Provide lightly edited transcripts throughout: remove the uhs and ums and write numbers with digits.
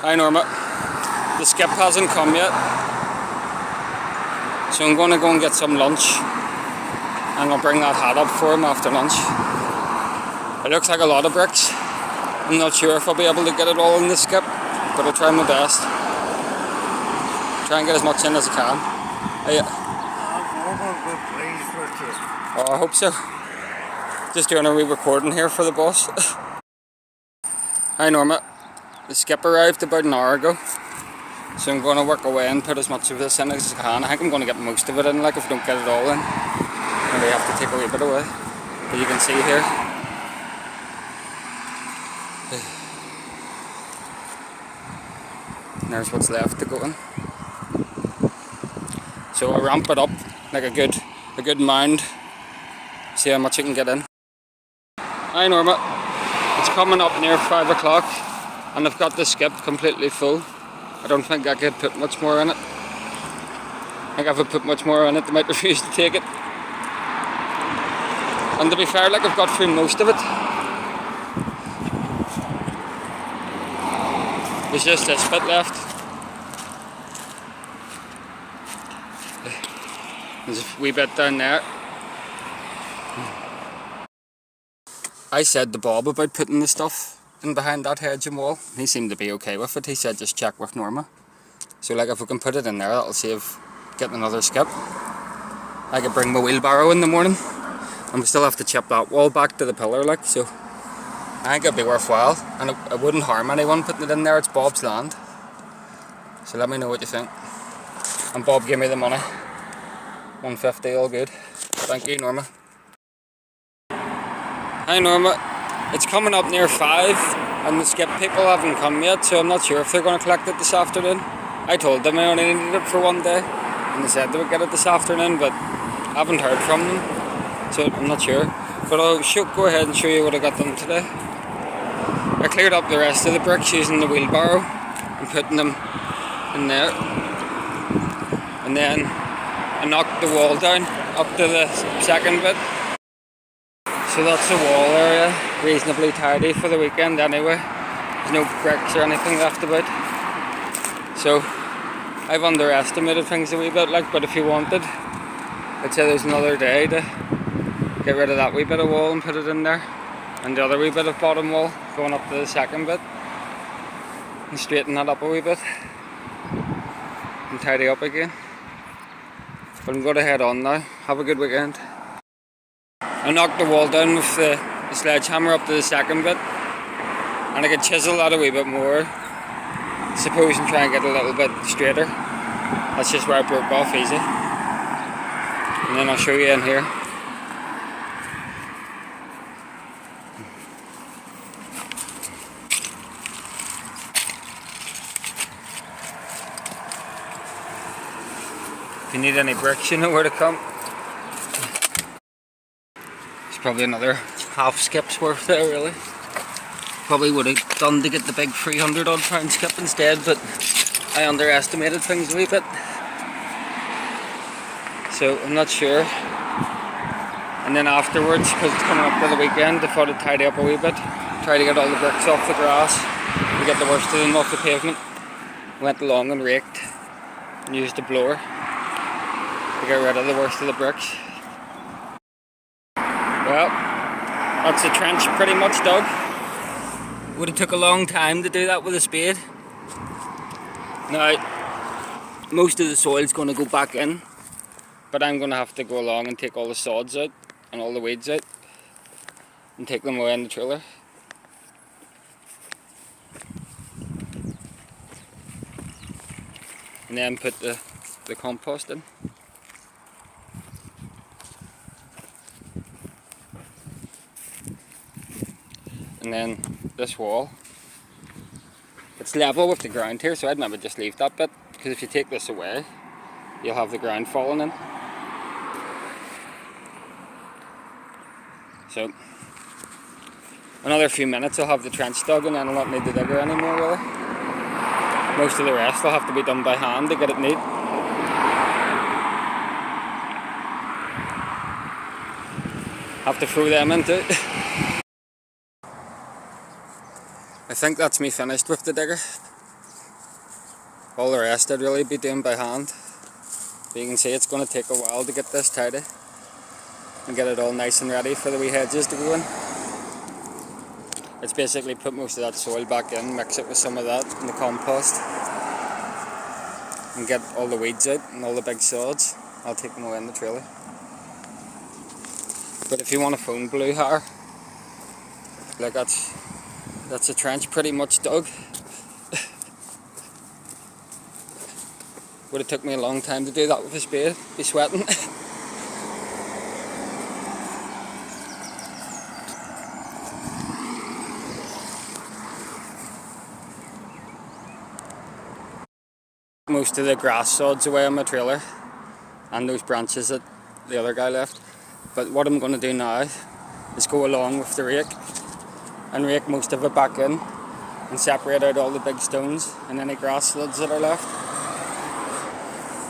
Hi Norma, the skip hasn't come yet, so I'm going to go and get some lunch and I'll bring that hat up for him after lunch. It looks like a lot of bricks. I'm not sure if I'll be able to get it all in the skip, but I'll try my best. Try and get as much in as I can. Oh, I hope so. Just doing a wee recording here for the boss. Hi Norma. The skip arrived about an hour ago, so I'm going to work away and put as much of this in as I can. I think I'm going to get most of it in, like if I don't get it all in. Maybe I have to take a wee bit away. But you can see here. And there's what's left to go in. So I ramp it up like a good mound. See how much I can get in. Hi Norma. It's coming up near 5 o'clock. And I've got the skip completely full. I don't think I could put much more in it. I think if I put much more in it, they might refuse to take it. And to be fair, like I've got through most of it. There's just this bit left. There's a wee bit down there. I said to Bob about putting the stuff in behind that hedge and wall. He seemed to be okay with it. He said just check with Norma. So like if we can put it in there, that'll save getting another skip. I could bring my wheelbarrow in the morning and we still have to chip that wall back to the pillar, like, so I think it'd be worthwhile and it wouldn't harm anyone putting it in there. It's Bob's land. So let me know what you think. And Bob gave me the money. 150, all good. Thank you Norma. Hi Norma. It's coming up near 5 and the skip people haven't come yet, so I'm not sure if they're going to collect it this afternoon. I told them I only needed it for one day and they said they would get it this afternoon, but I haven't heard from them, so I'm not sure. But I'll go ahead and show you what I got done today. I cleared up the rest of the bricks using the wheelbarrow and putting them in there. And then I knocked the wall down up to the second bit. So that's the wall area, reasonably tidy for the weekend anyway. There's no bricks or anything left about. So I've underestimated things a wee bit, like, but if you wanted, I'd say there's another day to get rid of that wee bit of wall and put it in there. And the other wee bit of bottom wall going up to the second bit. And straighten that up a wee bit. And tidy up again. But I'm going to head on now. Have a good weekend. I knocked the wall down with the sledgehammer up to the second bit, and I could chisel that a wee bit more, suppose, and try and get a little bit straighter. That's just where I broke off easy. And then I'll show you in here. If you need any bricks, you know where to come. Probably another half skip's worth there, really. Probably would have done to get the big 300 odd pound skip instead, but I underestimated things a wee bit, so I'm not sure. And then afterwards, because it's coming up to the weekend, I thought I'd tidy up a wee bit, try to get all the bricks off the grass and get the worst of them off the pavement. Went along and raked and used a blower to get rid of the worst of the bricks. Well, that's the trench pretty much dug. Would have took a long time to do that with a spade. Now, most of the soil's going to go back in, but I'm going to have to go along and take all the sods out and all the weeds out and take them away in the trailer. And then put the compost in. And then this wall, it's level with the ground here, so I'd maybe just leave that bit, because if you take this away, you'll have the ground falling in. So, another few minutes I'll have the trench dug and then I'll not need the digger anymore, really. Most of the rest will have to be done by hand to get it neat. Have to throw them in too. I think that's me finished with the digger. All the rest I'd really be doing by hand. But you can see it's going to take a while to get this tidy and get it all nice and ready for the wee hedges to go in. It's basically put most of that soil back in, mix it with some of that in the compost, and get all the weeds out and all the big sods. I'll take them away in the trailer. But if you want a phone blue hire, like that's a trench pretty much dug. Would have took me a long time to do that with a spade, be sweating. Most of the grass sods away on my trailer and those branches that the other guy left. But what I'm going to do now is go along with the rake and rake most of it back in and separate out all the big stones and any grass sods that are left.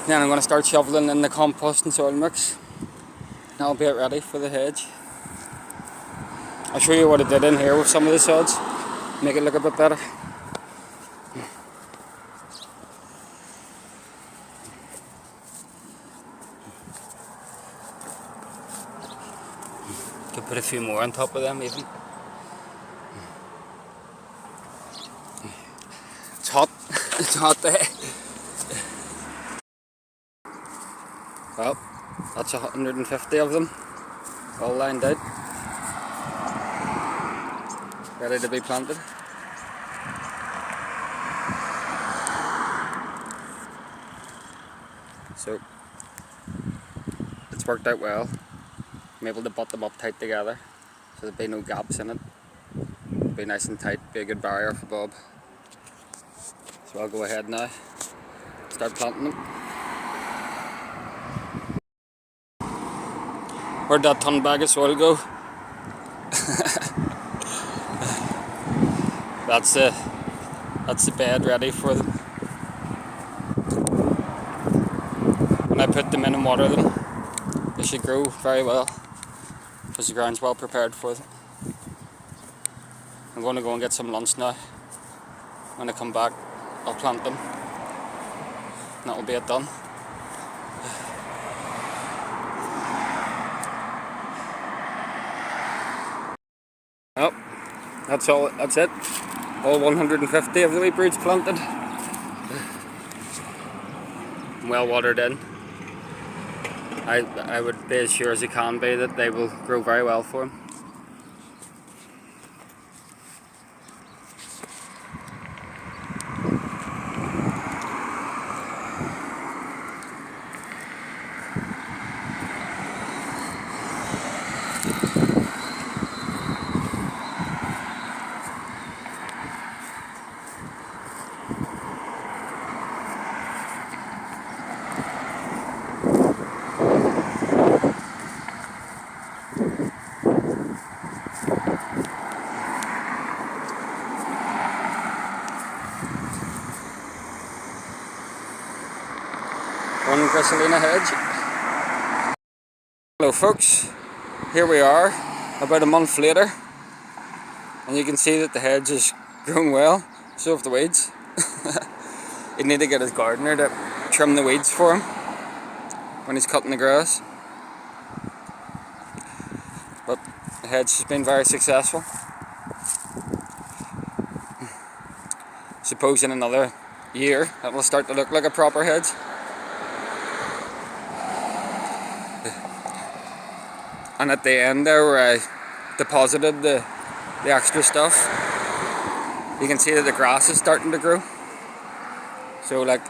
Then I'm going to start shoveling in the compost and soil mix. That'll be it ready for the hedge. I'll show you what I did in here with some of the sods, make it look a bit better. Could put a few more on top of them even. It's hot. It's a hot day. Well, that's 150 of them, all lined out, ready to be planted. So, it's worked out well. I'm able to butt them up tight together, so there'll be no gaps in it. It'll be nice and tight, be a good barrier for Bob. So I'll go ahead now, start planting them. Where'd that ton bag of soil go? That's the bed ready for them. When I put them in and water them, they should grow very well, because the ground's well prepared for them. I'm going to go and get some lunch now. When I come back, I'll plant them. And that will be it done. Well, that's it. All 150 of the wee broods planted. Well watered in. I would be as sure as you can be that they will grow very well for him. One Grisselina hedge. Hello folks, here we are about a month later, and you can see that the hedge has grown well, so have the weeds. He'd need to get his gardener to trim the weeds for him when he's cutting the grass. But the hedge has been very successful. Suppose in another year it will start to look like a proper hedge. And at the end there, where I deposited the extra stuff, you can see that the grass is starting to grow. So like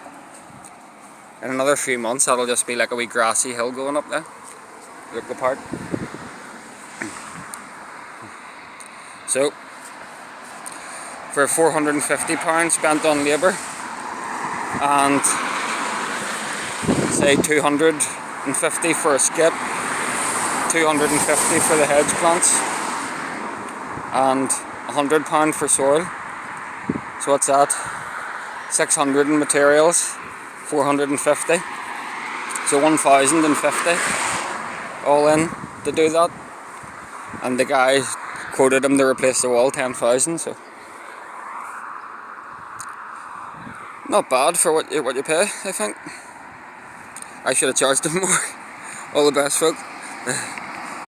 in another few months that'll just be like a wee grassy hill going up there. Look the part. So for £450 spent on labour and say 250 for a skip, 250 for the hedge plants, and £100 for soil. So what's that? 600 in materials, 450. So 1,050 all in to do that. And the guy quoted him to replace the wall 10,000. So Not bad for what you pay, I think. I should have charged them more. All the best, folk.